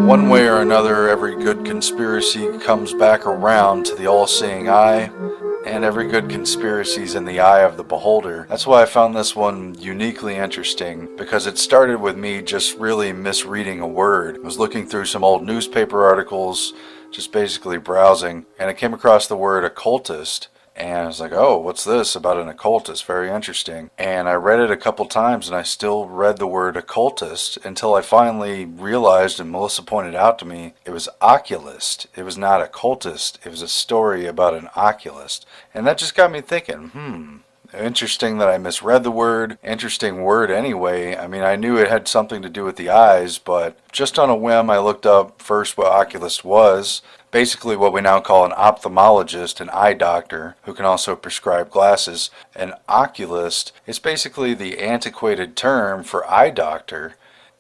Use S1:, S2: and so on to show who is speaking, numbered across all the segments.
S1: One way or another, every good conspiracy comes back around to the all-seeing eye, and every good conspiracy is in the eye of the beholder. That's why I found this one uniquely interesting, because it started with me just really misreading a word. I was looking through some old newspaper articles, just basically browsing, and I came across the word occultist. And I was like, oh, what's this about an occultist? Very interesting. And I read it a couple times and I still read the word occultist until I finally realized, and Melissa pointed out to me, it was oculist. It was not occultist. It was a story about an oculist. And that just got me thinking, interesting that I misread the word. Interesting word anyway. I mean, I knew it had something to do with the eyes, but just on a whim, I looked up first what oculist was. Basically what we now call an ophthalmologist, an eye doctor, who can also prescribe glasses. An oculist is basically the antiquated term for eye doctor.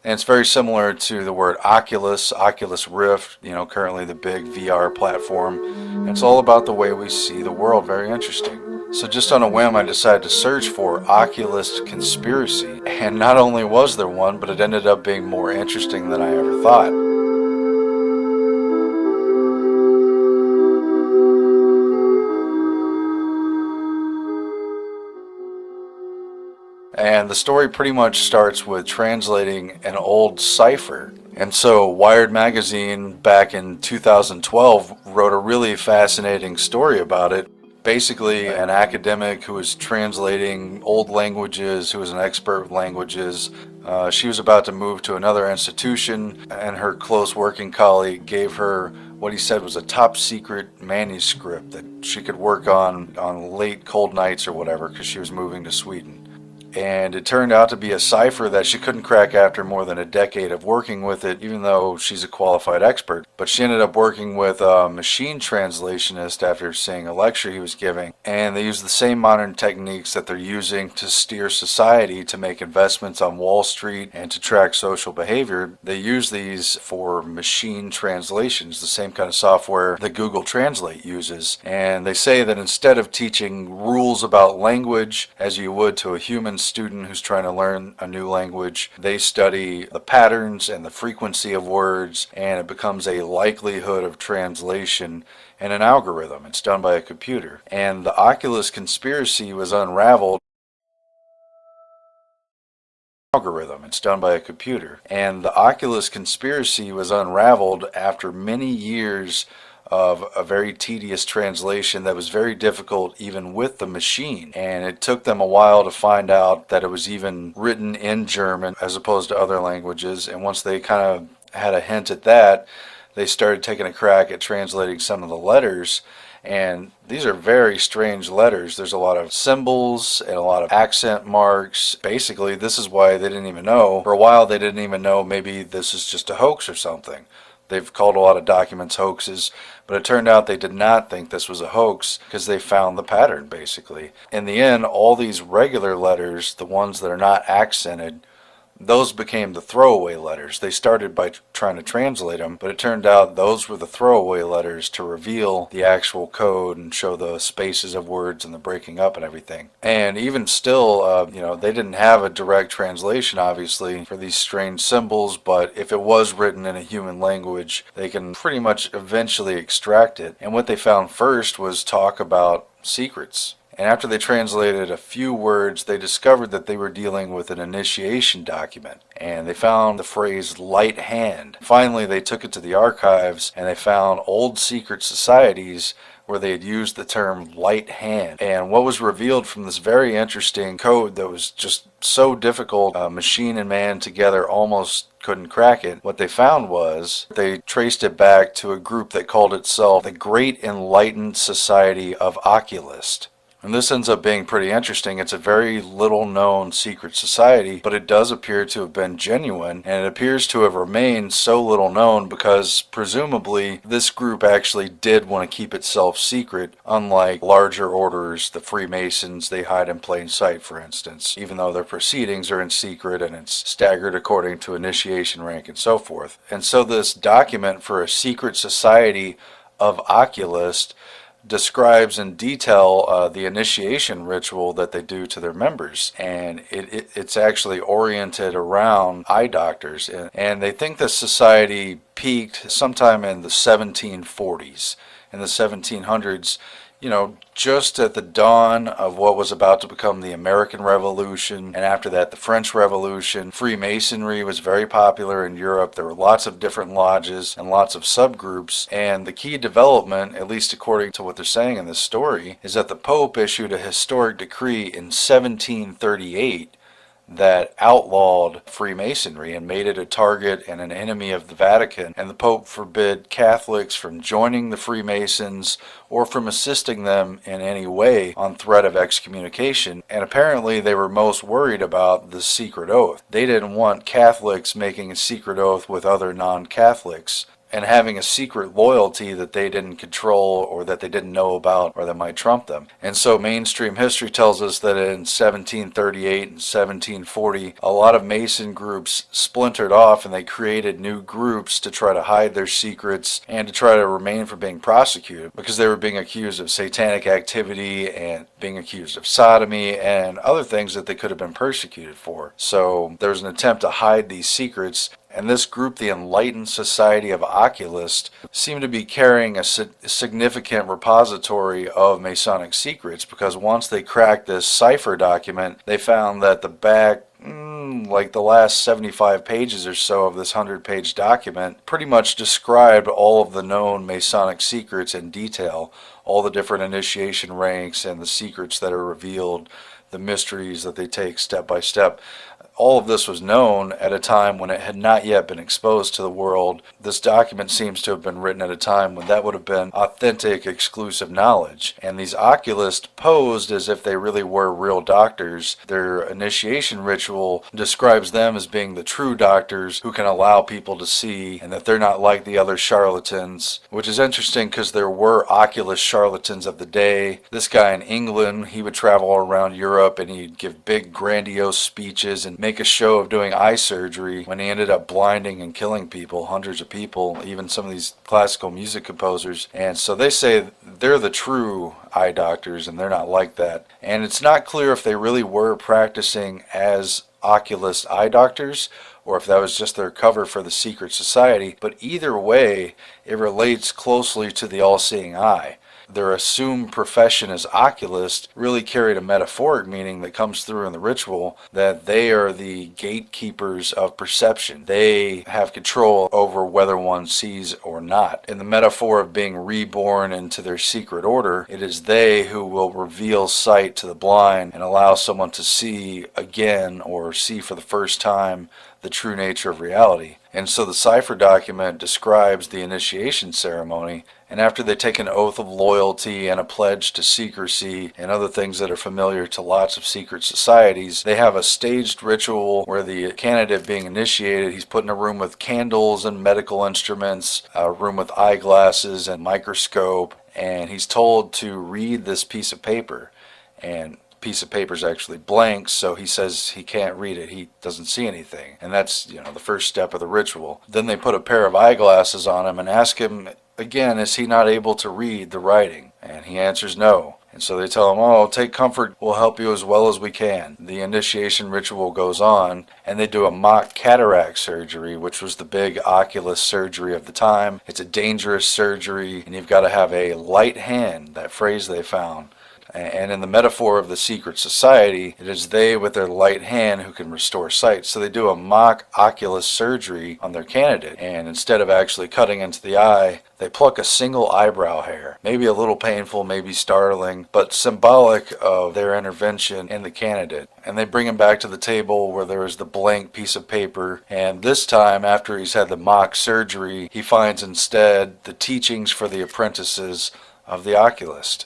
S1: And it's very similar to the word Oculus, Oculus Rift, currently the big VR platform. It's all about the way we see the world. Very interesting. So just on a whim, I decided to search for Oculist conspiracy. And not only was there one, but it ended up being more interesting than I ever thought. And the story pretty much starts with translating an old cipher. And so Wired Magazine back in 2012 wrote a really fascinating story about it. Basically, an academic who was translating old languages, who was an expert with languages, she was about to move to another institution, and her close working colleague gave her what he said was a top secret manuscript that she could work on late cold nights or whatever, because she was moving to Sweden. And it turned out to be a cipher that she couldn't crack after more than a decade of working with it, even though she's a qualified expert. But she ended up working with a machine translationist after seeing a lecture he was giving. And they used the same modern techniques that they're using to steer society, to make investments on Wall Street and to track social behavior. They use these for machine translations, the same kind of software that Google Translate uses. And they say that instead of teaching rules about language as you would to a human student who's trying to learn a new language, they study the patterns and the frequency of words, and it becomes a likelihood of translation and an algorithm. It's done by a computer. And the Oculus conspiracy was unraveled. It's done by a computer. And the Oculus conspiracy was unraveled after many years of a very tedious translation that was very difficult even with the machine. And it took them a while to find out that it was even written in German as opposed to other languages. And once they kind of had a hint at that, they started taking a crack at translating some of the letters. And these are very strange letters. There's a lot of symbols and a lot of accent marks. Basically, this is why they didn't even know. For a while, they didn't even know maybe this is just a hoax or something. They've called a lot of documents hoaxes, but it turned out they did not think this was a hoax because they found the pattern, basically. In the end, all these regular letters, the ones that are not accented, those became the throwaway letters. They started by trying to translate them, but it turned out those were the throwaway letters to reveal the actual code and show the spaces of words and the breaking up and everything. And even still, they didn't have a direct translation, obviously, for these strange symbols, but if it was written in a human language, they can pretty much eventually extract it. And what they found first was talk about secrets. And after they translated a few words, they discovered that they were dealing with an initiation document. And they found the phrase light hand. Finally, they took it to the archives and they found old secret societies where they had used the term light hand. And what was revealed from this very interesting code that was just so difficult, machine and man together almost couldn't crack it. What they found was they traced it back to a group that called itself the Great Enlightened Society of Oculists. And this ends up being pretty interesting. It's a very little known secret society, but it does appear to have been genuine, and it appears to have remained so little known because presumably this group actually did want to keep itself secret, unlike larger orders, the Freemasons. They hide in plain sight, for instance, even though their proceedings are in secret and it's staggered according to initiation rank and so forth. And so this document for a secret society of oculists describes in detail the initiation ritual that they do to their members, and it's actually oriented around eye doctors, and they think the society peaked sometime in the 1740s. In the 1700s, just at the dawn of what was about to become the American Revolution, and after that, the French Revolution. Freemasonry was very popular in Europe. There were lots of different lodges and lots of subgroups, and the key development, at least according to what they're saying in this story, is that the Pope issued a historic decree in 1738 that outlawed Freemasonry and made it a target and an enemy of the Vatican, and the Pope forbid Catholics from joining the Freemasons or from assisting them in any way on threat of excommunication. And apparently they were most worried about the secret oath. They didn't want Catholics making a secret oath with other non-Catholics and having a secret loyalty that they didn't control or that they didn't know about or that might trump them. And so mainstream history tells us that in 1738 and 1740, a lot of Mason groups splintered off and they created new groups to try to hide their secrets and to try to remain from being prosecuted because they were being accused of satanic activity and being accused of sodomy and other things that they could have been persecuted for. So there was an attempt to hide these secrets. And this group, the Enlightened Society of Oculists, seemed to be carrying a significant repository of Masonic secrets, because once they cracked this cipher document, they found that the back, like the last 75 pages or so of this 100-page document, pretty much described all of the known Masonic secrets in detail, all the different initiation ranks and the secrets that are revealed, the mysteries that they take step by step. All of this was known at a time when it had not yet been exposed to the world. This document seems to have been written at a time when that would have been authentic, exclusive knowledge. And these oculists posed as if they really were real doctors. Their initiation ritual describes them as being the true doctors who can allow people to see, and that they're not like the other charlatans, which is interesting because there were oculist charlatans of the day. This guy in England, he would travel around Europe and he'd give big grandiose speeches and make a show of doing eye surgery when he ended up blinding and killing people, hundreds of people, even some of these classical music composers. And so they say they're the true eye doctors and they're not like that. And it's not clear if they really were practicing as oculist eye doctors or if that was just their cover for the secret society, but either way, it relates closely to the all-seeing eye. Their assumed profession as oculists really carried a metaphoric meaning that comes through in the ritual, that they are the gatekeepers of perception. They have control over whether one sees or not. In the metaphor of being reborn into their secret order, it is they who will reveal sight to the blind and allow someone to see again or see for the first time the true nature of reality. And so the cipher document describes the initiation ceremony, and after they take an oath of loyalty and a pledge to secrecy and other things that are familiar to lots of secret societies, they have a staged ritual where the candidate being initiated, he's put in a room with candles and medical instruments, a room with eyeglasses and microscope, and he's told to read this piece of paper. And piece of paper is actually blank, so he says he can't read it, he doesn't see anything, and that's the first step of the ritual. Then they put a pair of eyeglasses on him and ask him again, is he not able to read the writing? And he answers no. And so they tell him, oh, take comfort, we'll help you as well as we can. The initiation ritual goes on, and they do a mock cataract surgery, which was the big oculist surgery of the time. It's a dangerous surgery, and you've got to have a light hand, that phrase they found. And in the metaphor of the secret society, it is they with their light hand who can restore sight. So they do a mock oculist surgery on their candidate, and instead of actually cutting into the eye, they pluck a single eyebrow hair. Maybe a little painful, maybe startling, but symbolic of their intervention in the candidate. And they bring him back to the table where there is the blank piece of paper, and this time, after he's had the mock surgery, he finds instead the teachings for the apprentices of the oculist.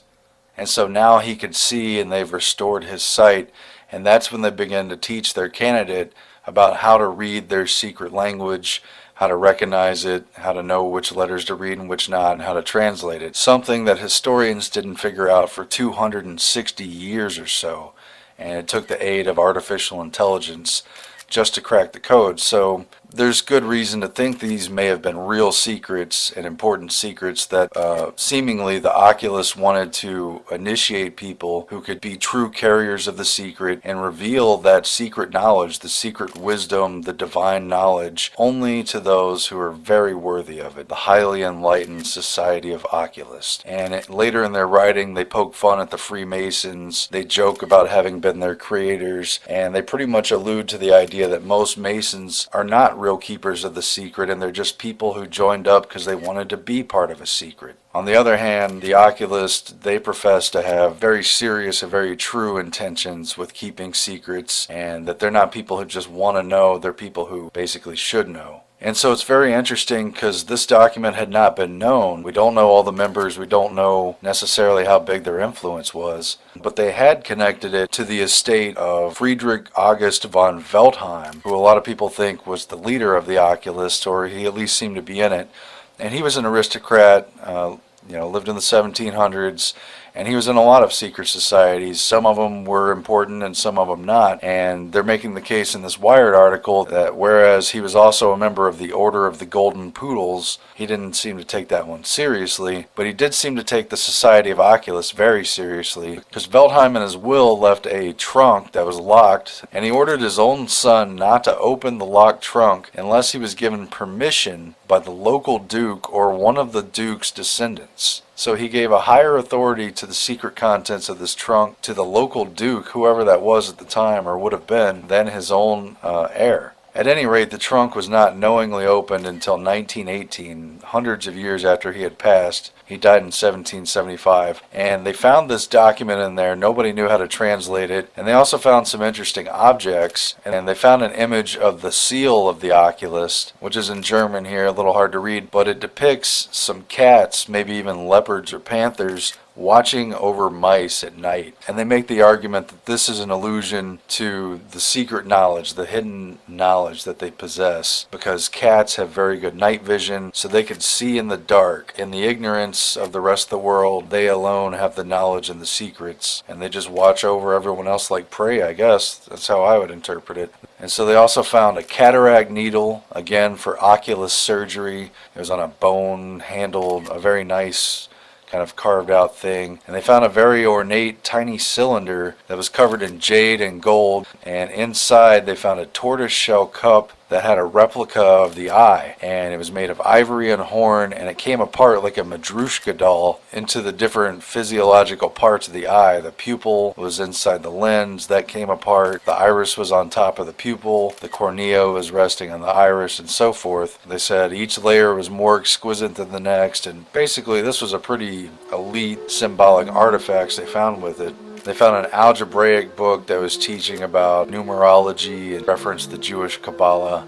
S1: And so now he can see, and they've restored his sight, and that's when they begin to teach their candidate about how to read their secret language, how to recognize it, how to know which letters to read and which not, and how to translate it. Something that historians didn't figure out for 260 years or so, and it took the aid of artificial intelligence just to crack the code. So there's good reason to think these may have been real secrets and important secrets that seemingly the Oculus wanted to initiate people who could be true carriers of the secret and reveal that secret knowledge, the secret wisdom, the divine knowledge, only to those who are very worthy of it, the highly enlightened society of Oculists. And later in their writing, they poke fun at the Freemasons, they joke about having been their creators, and they pretty much allude to the idea that most Masons are not real keepers of the secret, and they're just people who joined up because they wanted to be part of a secret. On the other hand, the Oculists, they profess to have very serious and very true intentions with keeping secrets, and that they're not people who just want to know, they're people who basically should know. And so it's very interesting because this document had not been known. We don't know all the members. We don't know necessarily how big their influence was. But they had connected it to the estate of Friedrich August von Veltheim, who a lot of people think was the leader of the Oculists, or he at least seemed to be in it. And he was an aristocrat, lived in the 1700s, and he was in a lot of secret societies. Some of them were important and some of them not. And they're making the case in this Wired article that whereas he was also a member of the Order of the Golden Poodles, he didn't seem to take that one seriously, but he did seem to take the Society of Oculists very seriously, because Veltheim in his will left a trunk that was locked, and he ordered his own son not to open the locked trunk unless he was given permission by the local duke or one of the duke's descendants. So he gave a higher authority to the secret contents of this trunk to the local duke, whoever that was at the time or would have been, than his own heir. At any rate, the trunk was not knowingly opened until 1918, hundreds of years after he had passed. He died in 1775, and they found this document in there. Nobody knew how to translate it, and they also found some interesting objects, and they found an image of the seal of the Oculist, which is in German here, a little hard to read, but it depicts some cats, maybe even leopards or panthers, watching over mice at night. And they make the argument that this is an allusion to the secret knowledge, the hidden knowledge that they possess, because cats have very good night vision, so they can see in the dark. In the ignorance of the rest of the world, they alone have the knowledge and the secrets, and they just watch over everyone else like prey, I guess. That's how I would interpret it. And so they also found a cataract needle, again for oculus surgery. It was on a bone handled, a very nice kind of carved out thing. And they found a very ornate tiny cylinder that was covered in jade and gold, and inside they found a tortoiseshell cup that had a replica of the eye, and it was made of ivory and horn, and it came apart like a Madrushka doll into the different physiological parts of the eye. The pupil was inside the lens, that came apart. The iris was on top of the pupil, the cornea was resting on the iris, and so forth. They said each layer was more exquisite than the next, and basically this was a pretty elite symbolic artifacts they found with it. They found an algebraic book that was teaching about numerology and referenced the Jewish Kabbalah.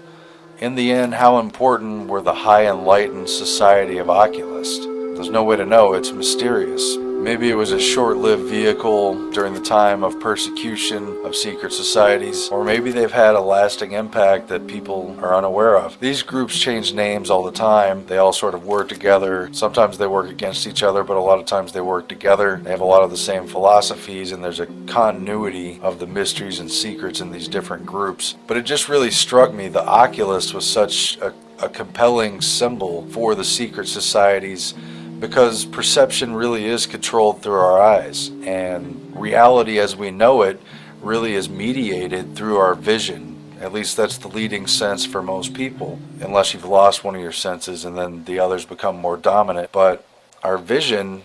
S1: In the end, how important were the high enlightened society of Oculists? There's no way to know, it's mysterious. Maybe it was a short-lived vehicle during the time of persecution of secret societies, or maybe they've had a lasting impact that people are unaware of. These groups change names all the time. They all sort of work together. Sometimes they work against each other, but a lot of times they work together. They have a lot of the same philosophies, and there's a continuity of the mysteries and secrets in these different groups. But it just really struck me, the Oculist was such a compelling symbol for the secret societies, because perception really is controlled through our eyes, and reality as we know it really is mediated through our vision. At least that's the leading sense for most people, unless you've lost one of your senses and then the others become more dominant. But our vision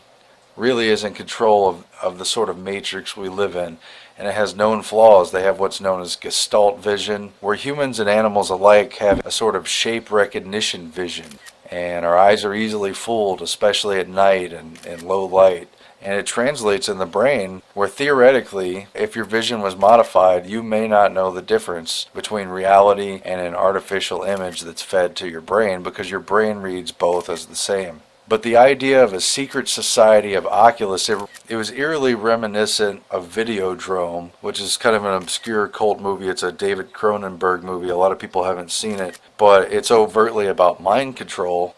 S1: really is in control of the sort of matrix we live in, and it has known flaws. They have what's known as gestalt vision, where humans and animals alike have a sort of shape recognition vision. And our eyes are easily fooled, especially at night and in low light. And it translates in the brain, where theoretically, if your vision was modified, you may not know the difference between reality and an artificial image that's fed to your brain, because your brain reads both as the same. But the idea of a secret society of Oculus, it was eerily reminiscent of Videodrome, which is kind of an obscure cult movie. It's a David Cronenberg movie. A lot of people haven't seen it, but it's overtly about mind control.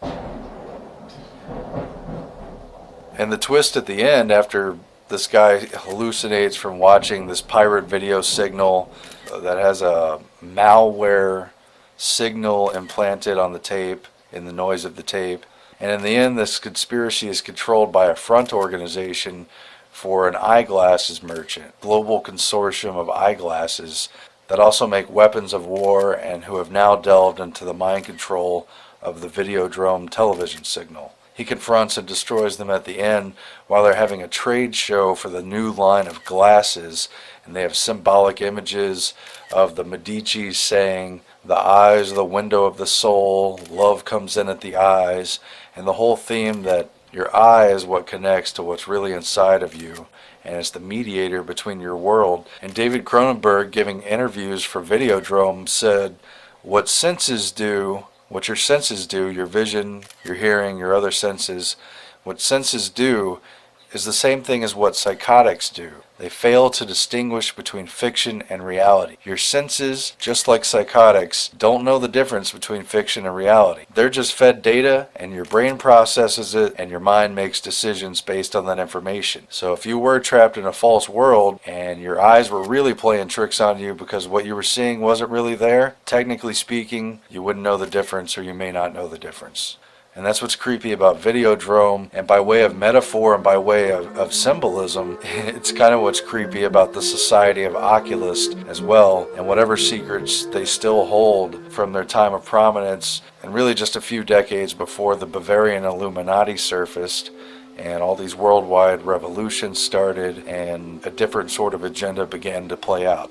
S1: And the twist at the end, after this guy hallucinates from watching this pirate video signal that has a malware signal implanted on the tape in the noise of the tape. And in the end, this conspiracy is controlled by a front organization for an eyeglasses merchant, global consortium of eyeglasses that also make weapons of war and who have now delved into the mind control of the Videodrome television signal. He confronts and destroys them at the end while they're having a trade show for the new line of glasses, and they have symbolic images of the Medici saying, "The eyes are the window of the soul, love comes in at the eyes," and the whole theme that your eye is what connects to what's really inside of you, and it's the mediator between your world. And David Cronenberg, giving interviews for Videodrome, said, what your senses do, your vision, your hearing, your other senses, what senses do is the same thing as what psychotics do. They fail to distinguish between fiction and reality. Your senses, just like psychotics, don't know the difference between fiction and reality. They're just fed data, and your brain processes it, and your mind makes decisions based on that information. So if you were trapped in a false world, and your eyes were really playing tricks on you because what you were seeing wasn't really there, technically speaking, you wouldn't know the difference, or you may not know the difference. And that's what's creepy about Videodrome, and by way of metaphor and by way of symbolism, it's kind of what's creepy about the Society of Oculists as well, and whatever secrets they still hold from their time of prominence, and really just a few decades before the Bavarian Illuminati surfaced, and all these worldwide revolutions started, and a different sort of agenda began to play out.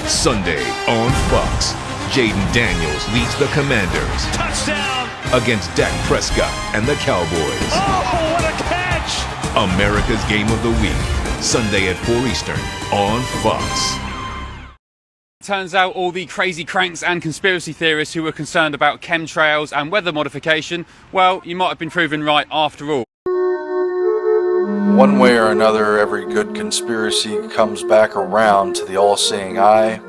S2: Sunday on Fox, Jaden Daniels leads the Commanders.
S3: Touchdown!
S2: Against Dak Prescott and the Cowboys.
S3: Oh, what a catch!
S2: America's Game of the Week, Sunday at 4 Eastern on Fox.
S4: Turns out all the crazy cranks and conspiracy theorists who were concerned about chemtrails and weather modification, well, you might have been proven right after all.
S1: One way or another, every good conspiracy comes back around to the all-seeing eye,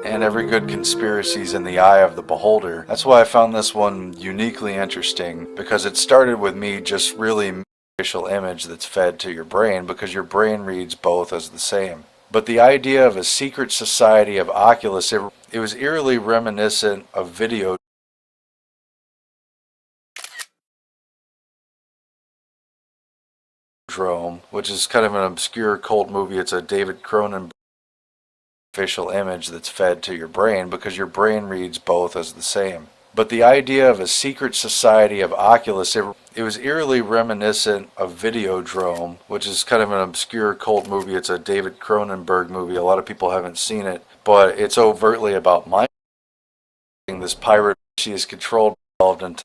S1: and every good conspiracy is in the eye of the beholder. That's why I found this one uniquely interesting, because it started with me just really artificial image that's fed to your brain, because your brain reads both as the same. But the idea of a secret society of oculists, it was eerily reminiscent of Videodrome, which is kind of an obscure cult movie. It's a David Cronenberg artificial image that's fed to your brain, because your brain reads both as the same. But the idea of a secret society of oculists, it was eerily reminiscent of Videodrome, which is kind of an obscure cult movie. It's a David Cronenberg movie. A lot of people haven't seen it, but it's overtly about mind. This pirate, she is controlled, and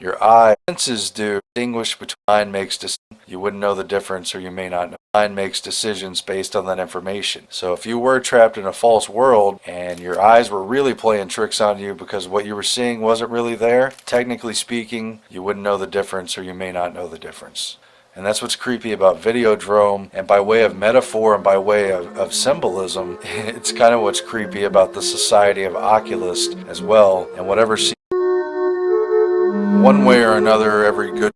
S1: your eye senses do distinguish between mind makes decisions. You wouldn't know the difference, or you may not know. Mind makes decisions based on that information. So if you were trapped in a false world and your eyes were really playing tricks on you because what you were seeing wasn't really there, technically speaking, you wouldn't know the difference, or you may not know the difference. And that's what's creepy about Videodrome, and by way of metaphor and by way of symbolism, it's kind of what's creepy about the Society of Oculists as well, and whatever. One way or another, every good